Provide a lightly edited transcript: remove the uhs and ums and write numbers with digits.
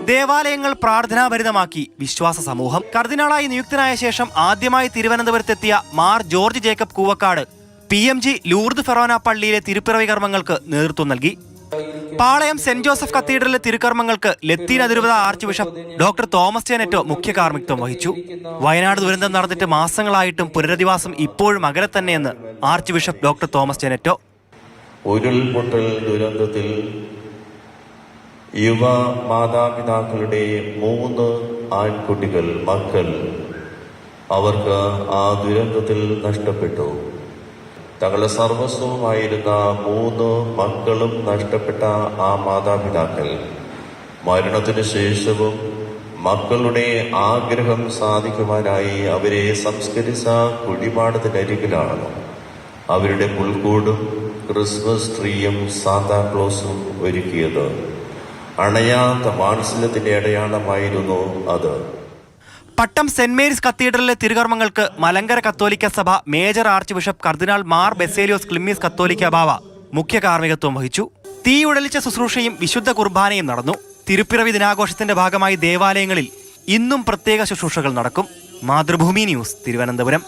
ദേവാലയങ്ങൾ പ്രാർത്ഥനാഭരിതമാക്കി വിശ്വാസ സമൂഹം. കർദിനാളായി നിയുക്തനായ ശേഷം ആദ്യമായി തിരുവനന്തപുരത്തെത്തിയ Mar George Jacob Koovakkad PMG Lourdes Forane പള്ളിയിലെ തിരുപ്പിറവി കർമ്മങ്ങൾക്ക് നേതൃത്വം നൽകി. പാളയം സെന്റ് ജോസഫ് കത്തീഡ്രലിലെ തിരുക്കർമ്മങ്ങൾക്ക് ലത്തീൻ അതിരൂപത ആർച്ച് ബിഷപ്പ് ഡോക്ടർ തോമസ് ചേനറ്റോ മുഖ്യ കാർമ്മികത്വം വഹിച്ചു. വയനാട് ദുരന്തം നടന്നിട്ട് മാസങ്ങളായിട്ടും പുനരധിവാസം ഇപ്പോഴും അകലെ തന്നെയെന്ന് ആർച്ച് ബിഷപ്പ് ഡോക്ടർ തോമസ് ചേനറ്റോ. ഉരുൾപൊട്ടൽ ദുരന്തത്തിൽ യുവ മാതാപിതാക്കളുടെ 3 ആൺകുട്ടികൾ മക്കൾ അവർക്ക് ആ ദുരന്തത്തിൽ നഷ്ടപ്പെട്ടു. തങ്ങളുടെ സർവസ്വമായിരുന്ന 3 മക്കളും നഷ്ടപ്പെട്ട ആ മാതാപിതാക്കൾ മരണത്തിനു ശേഷവും മക്കളുടെ ആഗ്രഹം സാധിക്കുവാനായി അവരെ സംസ്കരിച്ച കുഴിമാടത്തിനരികിലാണ് അവരുടെ പുൽക്കൂടും ക്രിസ്മസ് ട്രീയും സാന്താക്ലോസും ഒരുക്കിയത്. അണയാത്ത വാത്സല്യത്തിന്റെ അടയാളമായിരുന്നു അത്. പട്ടം സെന്റ് മേരീസ് കത്തീഡ്രലിലെ തിരുകർമ്മങ്ങൾക്ക് മലങ്കര കത്തോലിക്ക സഭ മേജർ ആർച്ച് ബിഷപ്പ് കർദിനാൾ മാർ ബെസേലിയോസ് ക്ലിമ്മീസ് കത്തോലിക്ക ബാവ മുഖ്യ കാർമ്മികത്വം വഹിച്ചു. തീയുടലിച്ച ശുശ്രൂഷയും വിശുദ്ധ കുർബാനയും നടന്നു. തിരുപ്പിറവി ദിനാഘോഷത്തിന്റെ ഭാഗമായി ദേവാലയങ്ങളിൽ ഇന്നും പ്രത്യേക ശുശ്രൂഷകൾ നടക്കും. മാതൃഭൂമി ന്യൂസ്, തിരുവനന്തപുരം.